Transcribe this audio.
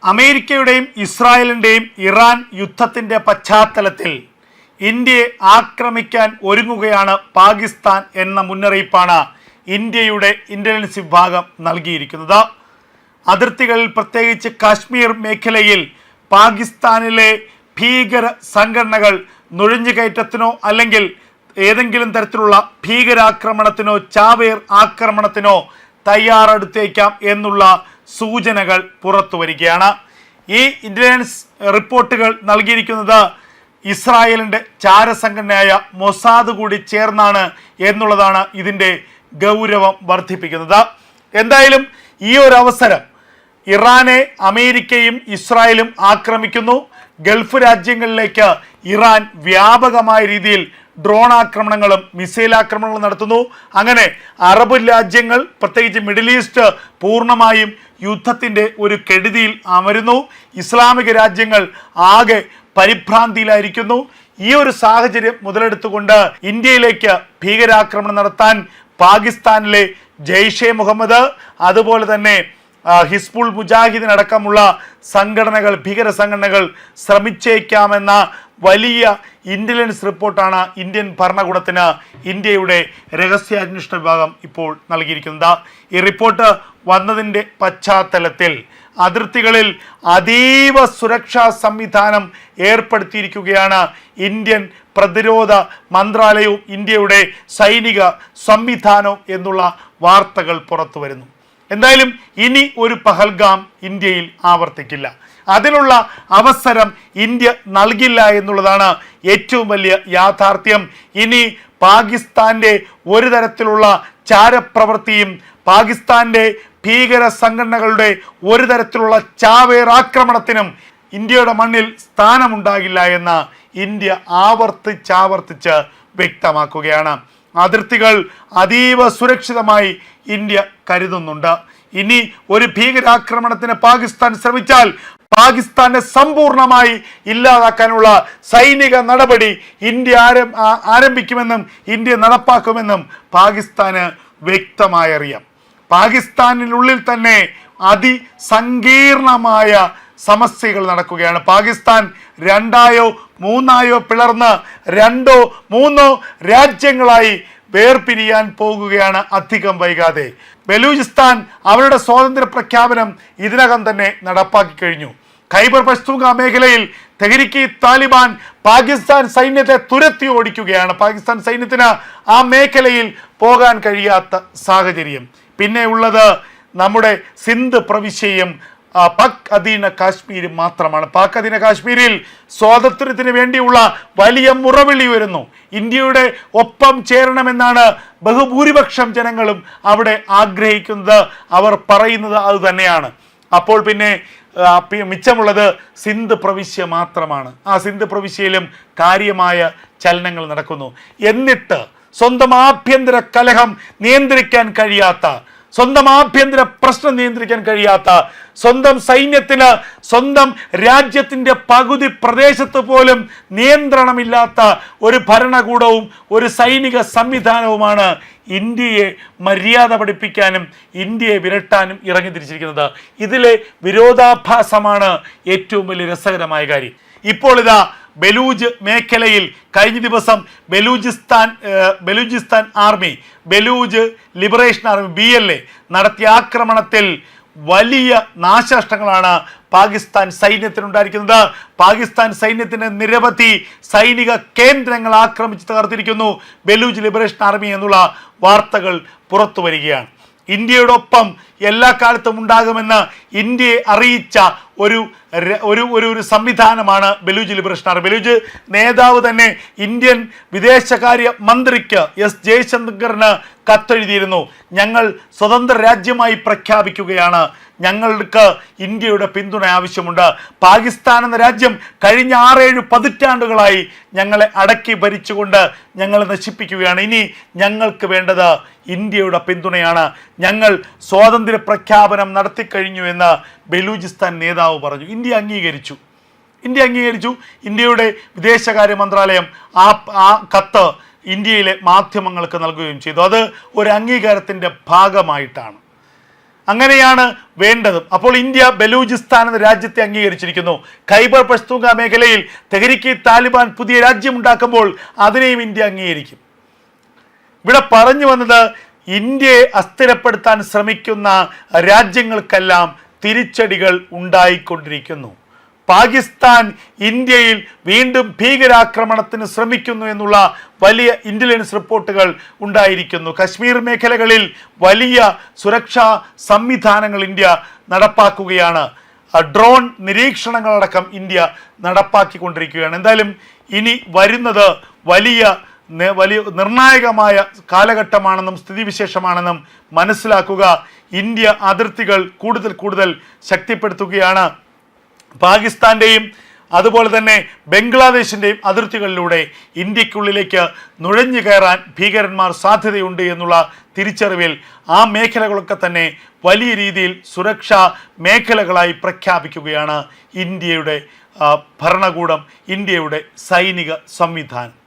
അമേരിക്കയുടെയും ഇസ്രായേലിൻ്റെയും ഇറാൻ യുദ്ധത്തിൻ്റെ പശ്ചാത്തലത്തിൽ ഇന്ത്യയെ ആക്രമിക്കാൻ ഒരുങ്ങുകയാണ് പാകിസ്ഥാൻ എന്ന മുന്നറിയിപ്പാണ് ഇന്ത്യയുടെ ഇൻ്റലിജൻസ് വിഭാഗം നൽകിയിരിക്കുന്നത്. അതിർത്തികളിൽ പ്രത്യേകിച്ച് കാശ്മീർ മേഖലയിൽ പാകിസ്ഥാനിലെ ഭീകര സംഘടനകൾ നുഴഞ്ഞുകയറ്റത്തിനോ അല്ലെങ്കിൽ ഏതെങ്കിലും തരത്തിലുള്ള ഭീകരാക്രമണത്തിനോ ചാവേർ ആക്രമണത്തിനോ തയ്യാറെടുത്തേക്കാം എന്നുള്ള സൂചനകൾ പുറത്തു വരികയാണ്. ഈ ഇന്റലിജൻസ് റിപ്പോർട്ടുകൾ നൽകിയിരിക്കുന്നത് ഇസ്രായേലിൻ്റെ ചാരസംഘടനയായ മൊസാദ് കൂടി ചേർന്നാണ് എന്നുള്ളതാണ് ഇതിൻ്റെ ഗൗരവം വർദ്ധിപ്പിക്കുന്നത്. എന്തായാലും ഈ ഒരു അവസരം ഇറാനെ അമേരിക്കയും ഇസ്രായേലും ആക്രമിക്കുന്നു. ഗൾഫ് രാജ്യങ്ങളിലേക്ക് ഇറാൻ വ്യാപകമായ രീതിയിൽ ഡ്രോൺ ആക്രമണങ്ങളും മിസൈൽ ആക്രമണങ്ങളും നടത്തുന്നു. അങ്ങനെ അറബ് രാജ്യങ്ങൾ പ്രത്യേകിച്ച് മിഡിൽ ഈസ്റ്റ് പൂർണ്ണമായും യുദ്ധത്തിൻ്റെ ഒരു കെടുതിയിൽ അമരുന്നു. ഇസ്ലാമിക രാജ്യങ്ങൾ ആകെ പരിഭ്രാന്തിയിലായിരിക്കുന്നു. ഈ ഒരു സാഹചര്യം മുതലെടുത്തുകൊണ്ട് ഇന്ത്യയിലേക്ക് ഭീകരാക്രമണം നടത്താൻ പാകിസ്ഥാനിലെ ജെയ്ഷെ മുഹമ്മദ്, അതുപോലെ തന്നെ ഹിസ്ബുൾ മുജാഹിദീൻ അടക്കമുള്ള സംഘടനകൾ, ഭീകര സംഘടനകൾ ശ്രമിച്ചേക്കാമെന്ന വലിയ ഇന്റലിജൻസ് റിപ്പോർട്ടാണ് ഇന്ത്യൻ ഭരണകൂടത്തിന് ഇന്ത്യയുടെ രഹസ്യാന്വേഷണ വിഭാഗം ഇപ്പോൾ നൽകിയിരിക്കുന്നത്. ഈ റിപ്പോർട്ട് വന്നതിൻ്റെ പശ്ചാത്തലത്തിൽ അതിർത്തികളിൽ അതീവ സുരക്ഷാ സംവിധാനം ഏർപ്പെടുത്തിയിരിക്കുകയാണ് ഇന്ത്യൻ പ്രതിരോധ മന്ത്രാലയവും ഇന്ത്യയുടെ സൈനിക സംവിധാനവും എന്നുള്ള വാർത്തകൾ പുറത്തു വരുന്നു. എന്തായാലും ഇനി ഒരു പഹൽഗാം ഇന്ത്യയിൽ ആവർത്തിക്കില്ല. അതിനുള്ള അവസരം ഇന്ത്യ നൽകില്ല എന്നുള്ളതാണ് ഏറ്റവും വലിയ യാഥാർത്ഥ്യം. ഇനി പാകിസ്ഥാൻ്റെ ഒരു തരത്തിലുള്ള ചാരപ്രവൃത്തിയും പാകിസ്ഥാൻ്റെ ഭീകര സംഘടനകളുടെ ഒരു തരത്തിലുള്ള ചാവേർ ആക്രമണത്തിനും ഇന്ത്യയുടെ മണ്ണിൽ സ്ഥാനമുണ്ടാകില്ല എന്ന് ഇന്ത്യ ആവർത്തിച്ച് വ്യക്തമാക്കുകയാണ്. അതിർത്തികൾ അതീവ സുരക്ഷിതമായി ഇന്ത്യ കരുതുന്നുണ്ട്. ഇനി ഒരു ഭീകരാക്രമണത്തിന് പാകിസ്ഥാൻ ശ്രമിച്ചാൽ പാകിസ്ഥാനെ സമ്പൂർണമായി ഇല്ലാതാക്കാനുള്ള സൈനിക നടപടി ഇന്ത്യ ആരംഭിക്കുമെന്നും ഇന്ത്യ നടപ്പാക്കുമെന്നും പാകിസ്ഥാന് വ്യക്തമായി അറിയാം. പാകിസ്ഥാനിനുള്ളിൽ തന്നെ അതിസങ്കീർണമായ സമസ്യകൾ നടക്കുകയാണ്. പാകിസ്ഥാൻ രണ്ടായോ മൂന്നായോ പിളർന്ന് രണ്ടോ മൂന്നോ രാജ്യങ്ങളായി വേർപിരിയാൻ പോകുകയാണ് അധികം വൈകാതെ. ബലൂചിസ്ഥാൻ അവരുടെ സ്വാതന്ത്ര്യ പ്രഖ്യാപനം ഇതിനകം തന്നെ നടപ്പാക്കി കഴിഞ്ഞു. ഖൈബർ പഷ്തൂൺഖ മേഖലയിൽ തെഹ്രീക്ക് താലിബാൻ പാകിസ്ഥാൻ സൈന്യത്തെ തുരത്തി ഓടിക്കുകയാണ്. പാകിസ്ഥാൻ സൈന്യത്തിന് ആ മേഖലയിൽ പോകാൻ കഴിയാത്ത സാഹചര്യം. പിന്നെ ഉള്ളത് നമ്മുടെ സിന്ധ് പ്രവിശ്യയും പാക് അധീന കാശ്മീരും മാത്രമാണ്. പാക് അധീന കാശ്മീരിൽ സ്വാതന്ത്ര്യത്തിന് വേണ്ടിയുള്ള വലിയ മുറവിളി വരുന്നു. ഇന്ത്യയുടെ ഒപ്പം ചേരണമെന്നാണ് ബഹുഭൂരിപക്ഷം ജനങ്ങളും അവിടെ ആഗ്രഹിക്കുന്നത്. അവർ പറയുന്നത് അത് തന്നെയാണ്. അപ്പോൾ പിന്നെ മിച്ചമുള്ളത് സിന്ധ് പ്രവിശ്യ മാത്രമാണ്. ആ സിന്ധ് പ്രവിശ്യയിലും കാര്യമായ ചലനങ്ങൾ നടക്കുന്നു. എന്നിട്ട് സ്വന്തം ആഭ്യന്തര കലഹം നിയന്ത്രിക്കാൻ കഴിയാത്ത, സ്വന്തം ആഭ്യന്തര പ്രശ്നം നിയന്ത്രിക്കാൻ കഴിയാത്ത, സ്വന്തം സൈന്യത്തിന് സ്വന്തം രാജ്യത്തിൻ്റെ പകുതി പ്രദേശത്ത് പോലും നിയന്ത്രണമില്ലാത്ത ഒരു ഭരണകൂടവും ഒരു സൈനിക സംവിധാനവുമാണ് ഇന്ത്യയെ മര്യാദ പഠിപ്പിക്കാനും ഇന്ത്യയെ വിരട്ടാനും ഇറങ്ങി തിരിച്ചിരിക്കുന്നത്. ഇതിലെ വിരോധാഭാസമാണ് ഏറ്റവും വലിയ രസകരമായ കാര്യം. ഇപ്പോൾ ഇതാ ബലൂജ് മേഖലയിൽ കഴിഞ്ഞ ദിവസം Balochistan army, Baloch liberation army BLA നടത്തിയ ആക്രമണത്തിൽ വലിയ നാശനഷ്ടങ്ങളാണ് പാകിസ്ഥാൻ സൈന്യത്തിനുണ്ടായിരിക്കുന്നത്. പാകിസ്ഥാൻ സൈന്യത്തിന് നിരവധി സൈനിക കേന്ദ്രങ്ങൾ ആക്രമിച്ച് തകർത്തിരിക്കുന്നു ബലൂജ് ലിബറേഷൻ ആർമി എന്നുള്ള വാർത്തകൾ പുറത്തു വരികയാണ്. ഇന്ത്യയോടൊപ്പം എല്ലാ കാലത്തും ഉണ്ടാകുമെന്ന് ഇന്ത്യയെ അറിയിച്ച ഒരു സംവിധാനമാണ് ബലൂജ് ലിബറേഷൻ ആർമി. ബലൂജ് നേതാവ് തന്നെ ഇന്ത്യൻ വിദേശകാര്യ മന്ത്രിക്ക് S ജയശങ്കറിന് കത്തെഴുതിയിരുന്നു. ഞങ്ങൾ സ്വതന്ത്ര രാജ്യമായി പ്രഖ്യാപിക്കുകയാണ്, ഞങ്ങൾക്ക് ഇന്ത്യയുടെ പിന്തുണ ആവശ്യമുണ്ട്. പാകിസ്ഥാൻ എന്ന രാജ്യം കഴിഞ്ഞ 6-7 പതിറ്റാണ്ടുകളായി ഞങ്ങളെ അടക്കി ഭരിച്ചുകൊണ്ട് ഞങ്ങളെ നശിപ്പിക്കുകയാണ്. ഇനി ഞങ്ങൾക്ക് വേണ്ടത് ഇന്ത്യയുടെ പിന്തുണയാണ്. ഞങ്ങൾ സ്വാതന്ത്ര്യ പ്രഖ്യാപനം നടത്തിക്കഴിഞ്ഞു എന്ന് ബലൂചിസ്ഥാൻ നേതാവ് പറഞ്ഞു. ഇന്ത്യ അംഗീകരിച്ചു. ഇന്ത്യയുടെ വിദേശകാര്യ മന്ത്രാലയം ആ കത്ത് ഇന്ത്യയിലെ മാധ്യമങ്ങൾക്ക് നൽകുകയും ചെയ്തു. അത് ഒരു അംഗീകാരത്തിൻ്റെ ഭാഗമായിട്ടാണ്. അങ്ങനെയാണ് വേണ്ടതും. അപ്പോൾ ഇന്ത്യ ബലൂചിസ്ഥാൻ എന്ന രാജ്യത്തെ അംഗീകരിച്ചിരിക്കുന്നു. ഖൈബർ പഷ്തൂങ്ക മേഖലയിൽ തെഹ്രീക്ക് താലിബാൻ പുതിയ രാജ്യമുണ്ടാക്കുമ്പോൾ അതിനെയും ഇന്ത്യ അംഗീകരിക്കും. ഇവിടെ പറഞ്ഞു വന്നത് ഇന്ത്യയെ അസ്ഥിരപ്പെടുത്താൻ ശ്രമിക്കുന്ന രാജ്യങ്ങൾക്കെല്ലാം തിരിച്ചടികൾ ഉണ്ടായിക്കൊണ്ടിരിക്കുന്നു. പാകിസ്ഥാൻ ഇന്ത്യയിൽ വീണ്ടും ഭീകരാക്രമണത്തിന് ശ്രമിക്കുന്നു എന്നുള്ള വലിയ ഇന്റലിജൻസ് റിപ്പോർട്ടുകൾ ഉണ്ടായിരിക്കുന്നു. കശ്മീർ മേഖലകളിൽ വലിയ സുരക്ഷാ സംവിധാനങ്ങൾ ഇന്ത്യ നടപ്പാക്കുകയാണ്. ഡ്രോൺ നിരീക്ഷണങ്ങളടക്കം ഇന്ത്യ നടപ്പാക്കിക്കൊണ്ടിരിക്കുകയാണ്. എന്തായാലും ഇനി വരുന്നത് വലിയ നിർണായകമായ കാലഘട്ടമാണെന്നും സ്ഥിതിവിശേഷമാണെന്നും മനസ്സിലാക്കുക. ഇന്ത്യ അതിർത്തികൾ കൂടുതൽ ശക്തിപ്പെടുത്തുകയാണ്. പാകിസ്ഥാൻ്റെയും അതുപോലെ തന്നെ ബംഗ്ലാദേശിൻ്റെയും അതിർത്തികളിലൂടെ ഇന്ത്യക്കുള്ളിലേക്ക് നുഴഞ്ഞു കയറാൻ ഭീകരന്മാർ സാധ്യതയുണ്ട് എന്നുള്ള തിരിച്ചറിവിൽ ആ മേഖലകളൊക്കെ തന്നെ വലിയ രീതിയിൽ സുരക്ഷാ മേഖലകളായി പ്രഖ്യാപിക്കുകയാണ് ഇന്ത്യയുടെ ഭരണകൂടം, ഇന്ത്യയുടെ സൈനിക സംവിധാനം.